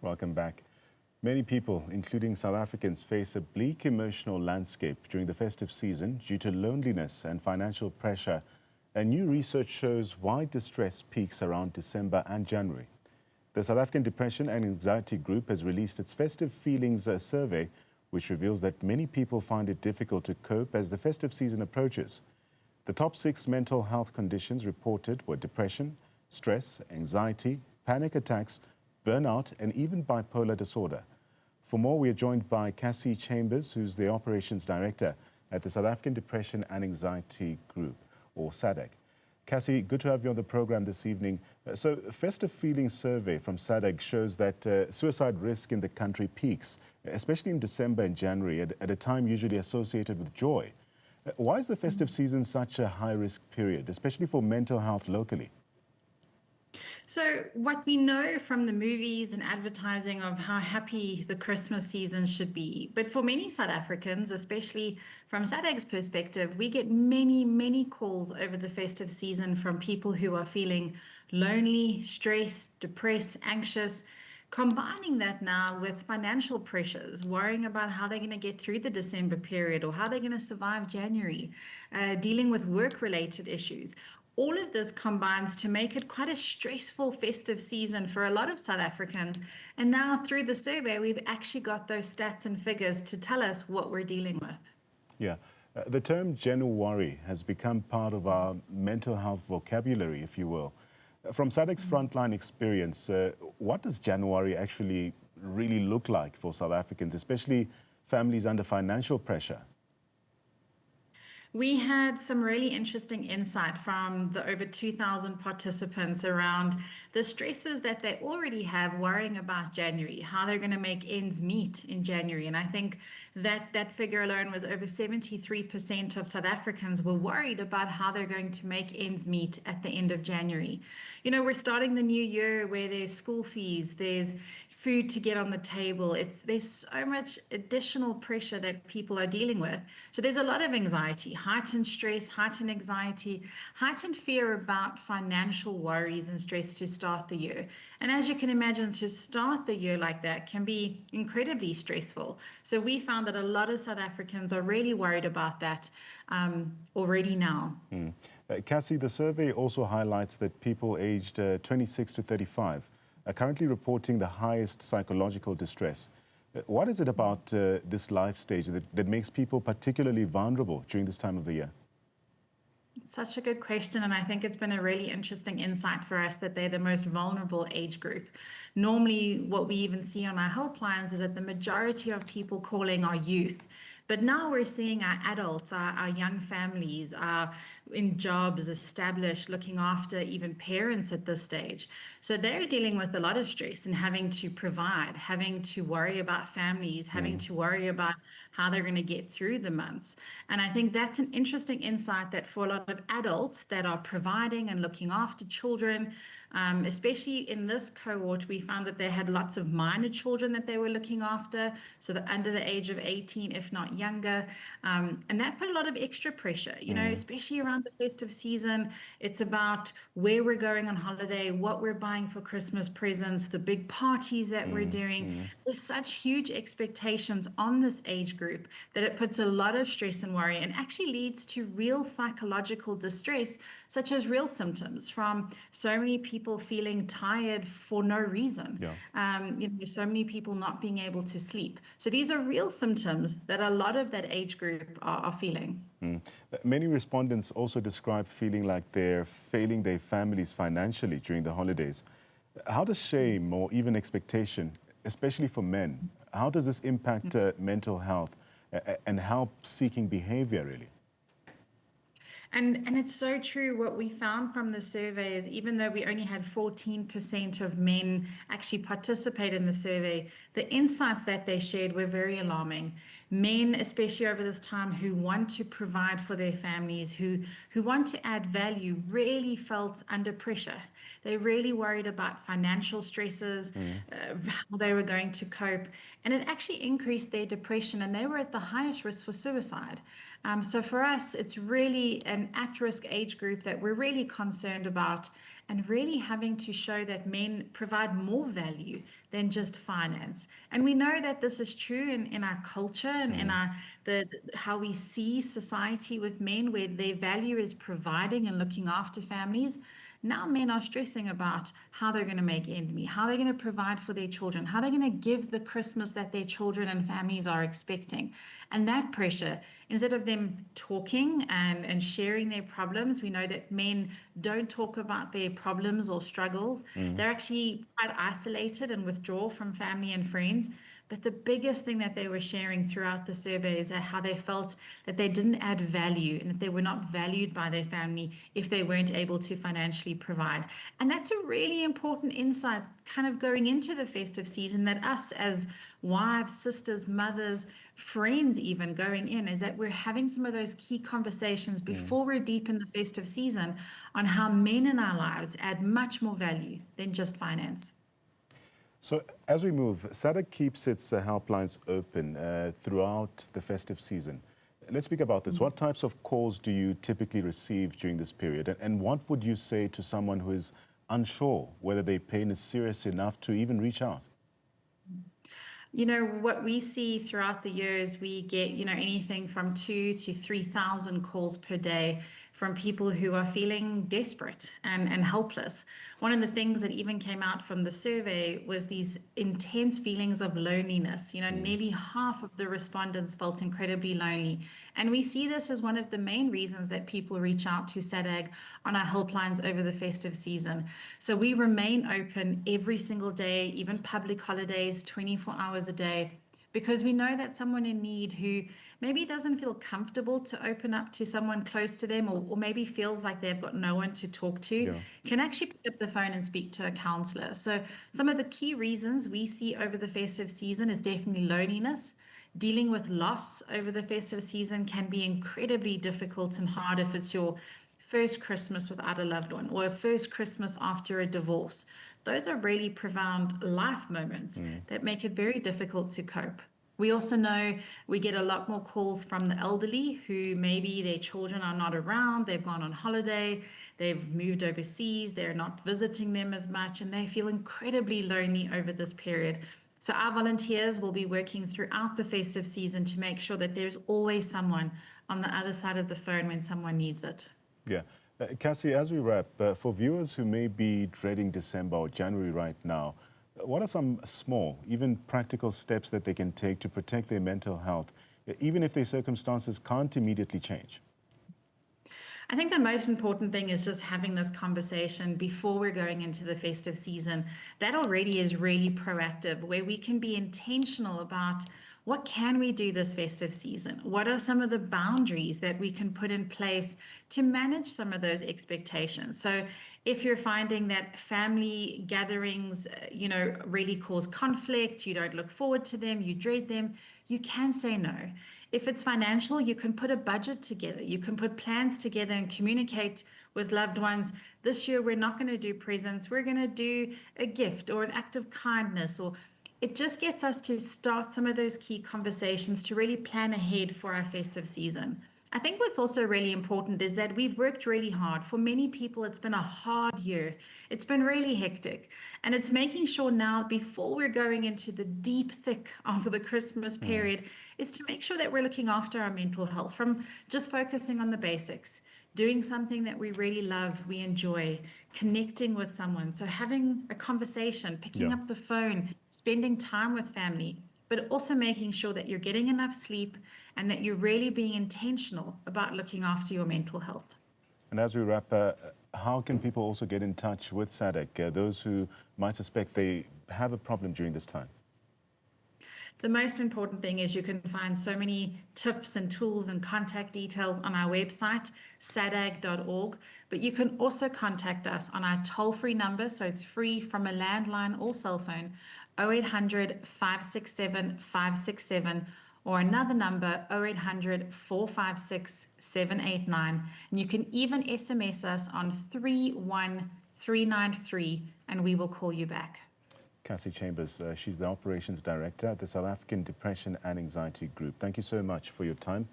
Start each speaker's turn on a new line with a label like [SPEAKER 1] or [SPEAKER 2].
[SPEAKER 1] Welcome back. Many people, including South Africans, face a bleak emotional landscape during the festive season due to loneliness and financial pressure. And new research shows why distress peaks around December and January. The South African Depression and Anxiety Group has released its Festive Feelings survey, which reveals that many people find it difficult to cope as the festive season approaches. The top 6 mental health conditions reported were depression, stress, anxiety, panic attacks, burnout, and even bipolar disorder. For more, we are joined by Cassey, who's the Operations Director at the South African Depression and Anxiety Group, or SADAG. Cassey, good to have you on the program this evening. So, Festive Feelings survey from SADAG shows that suicide risk in the country peaks, especially in December and January, at a time usually associated with joy. Why is the festive season such a high-risk period, especially for mental health locally?
[SPEAKER 2] So what we know from the movies and advertising of how happy the Christmas season should be, but for many South Africans, especially from SADAG's perspective, we get many calls over the festive season from people who are feeling lonely, stressed, depressed, anxious, combining that now with financial pressures, worrying about how they're going to get through the December period or how they're going to survive January, dealing with work-related issues. All of this combines to make it quite a stressful festive season for a lot of South Africans. And now through the survey, we've actually got those stats and figures to tell us what we're dealing with.
[SPEAKER 1] Yeah, the term January has become part of our mental health vocabulary, if you will. From SADAG's frontline experience, what does January actually really look like for South Africans, especially families under financial pressure?
[SPEAKER 2] We had some really interesting insight from the over 2,000 participants around the stresses that they already have worrying about January, how they're going to make ends meet in January. And I think that figure alone was over 73% of South Africans were worried about how they're going to make ends meet at the end of January. You know, we're starting the new year where there's school fees, there's food to get on the table. There's so much additional pressure that people are dealing with. So there's a lot of anxiety, heightened stress, heightened anxiety, heightened fear about financial worries and stress to start the year. And as you can imagine, to start the year like that can be incredibly stressful. So we found that a lot of South Africans are really worried about that already now.
[SPEAKER 1] Cassey, the survey also highlights that people aged 26 to 35 are currently reporting the highest psychological distress. What is it about this life stage that makes people particularly vulnerable during this time of the year?
[SPEAKER 2] It's such a good question, and I think it's been a really interesting insight for us that they're the most vulnerable age group. Normally, what we even see on our helplines is that the majority of people calling are youth. But now we're seeing our adults, our young families, are in jobs, established, looking after even parents at this stage. So they're dealing with a lot of stress and having to provide, having to worry about families, having to worry about how they're going to get through the months. And I think that's an interesting insight that for a lot of adults that are providing and looking after children, especially in this cohort, we found that they had lots of minor children that they were looking after, so that under the age of 18, if not younger, and that put a lot of extra pressure, you know, especially around the festive season. It's about where we're going on holiday, what we're buying for Christmas presents, the big parties that we're doing. There's such huge expectations on this age group that it puts a lot of stress and worry and actually leads to real psychological distress, such as real symptoms from so many people feeling tired for no reason. You know, so many people not being able to sleep. So these are real symptoms that a lot of that age group are feeling.
[SPEAKER 1] Many respondents also describe feeling like they're failing their families financially during the holidays. How does shame or even expectation, especially for men, how does this impact mental health and help-seeking behavior, really?
[SPEAKER 2] And it's so true. What we found from the survey is even though we only had 14% of men actually participate in the survey, the insights that they shared were very alarming. Men, especially over this time, who want to provide for their families, who want to add value, really felt under pressure. They really worried about financial stresses, how they were going to cope, and it actually increased their depression, and they were at the highest risk for suicide. So for us, it's really an at-risk age group that we're really concerned about. and really having to show that men provide more value than just finance. And we know that this is true in our culture and in our how we see society with men, where their value is providing and looking after families. Now men are stressing about how they're going to make ends meet, how they're going to provide for their children, how they're going to give the Christmas that their children and families are expecting. And that pressure, instead of them talking and sharing their problems, we know that men don't talk about their problems or struggles. They're actually quite isolated and withdraw from family and friends. But the biggest thing that they were sharing throughout the survey is that how they felt that they didn't add value and that they were not valued by their family if they weren't able to financially provide. And that's a really important insight kind of going into the festive season, that us as wives, sisters, mothers, friends even going in, is that we're having some of those key conversations before we're deep in the festive season on how men in our lives add much more value than just finance.
[SPEAKER 1] So as we move, SADAG keeps its helplines open throughout the festive season. Let's speak about this. What types of calls do you typically receive during this period? And what would you say to someone who is unsure whether their pain is serious enough to even reach out?
[SPEAKER 2] You know, what we see throughout the years, we get, anything from 2,000 to 3,000 calls per day from people who are feeling desperate and helpless. One of the things that even came out from the survey was these intense feelings of loneliness. Nearly half of the respondents felt incredibly lonely. And we see this as one of the main reasons that people reach out to SADAG on our helplines over the festive season. So we remain open every single day, even public holidays, 24 hours a day, because we know that someone in need who maybe doesn't feel comfortable to open up to someone close to them, or maybe feels like they've got no one to talk to, can actually pick up the phone and speak to a counselor. So some of the key reasons we see over the festive season is definitely loneliness. Dealing with loss over the festive season can be incredibly difficult and hard if it's your first Christmas without a loved one, or a first Christmas after a divorce. Those are really profound life moments that make it very difficult to cope. We also know we get a lot more calls from the elderly who maybe their children are not around, they've gone on holiday, they've moved overseas, they're not visiting them as much, and they feel incredibly lonely over this period. So our volunteers will be working throughout the festive season to make sure that there's always someone on the other side of the phone when someone needs it.
[SPEAKER 1] Yeah. Cassey, as we wrap, for viewers who may be dreading December or January right now, what are some small, even practical steps that they can take to protect their mental health, even if their circumstances can't immediately change?
[SPEAKER 2] I think the most important thing is just having this conversation before we're going into the festive season. That already is really proactive, where we can be intentional about what can we do this festive season? What are some of the boundaries that we can put in place to manage some of those expectations? So if you're finding that family gatherings, really cause conflict, you don't look forward to them, you dread them, you can say no. If it's financial, you can put a budget together. You can put plans together and communicate with loved ones. This year, we're not going to do presents. We're going to do a gift or an act of kindness, or it just gets us to start some of those key conversations to really plan ahead for our festive season. I think what's also really important is that we've worked really hard. For many people, it's been a hard year. It's been really hectic. And it's making sure now, before we're going into the deep thick of the Christmas period, is to make sure that we're looking after our mental health, from just focusing on the basics, doing something that we really love, we enjoy, connecting with someone. So having a conversation, picking up the phone, spending time with family, but also making sure that you're getting enough sleep and that you're really being intentional about looking after your mental health.
[SPEAKER 1] And as we wrap, how can people also get in touch with SADAG, those who might suspect they have a problem during this time?
[SPEAKER 2] The most important thing is you can find so many tips and tools and contact details on our website, sadag.org, but you can also contact us on our toll-free number, so it's free from a landline or cell phone, 0800 567 567, or another number, 0800 456 789. And you can even SMS us on 31393, and we will call you back.
[SPEAKER 1] Cassey Chambers, she's the Operations Director at the South African Depression and Anxiety Group. Thank you so much for your time.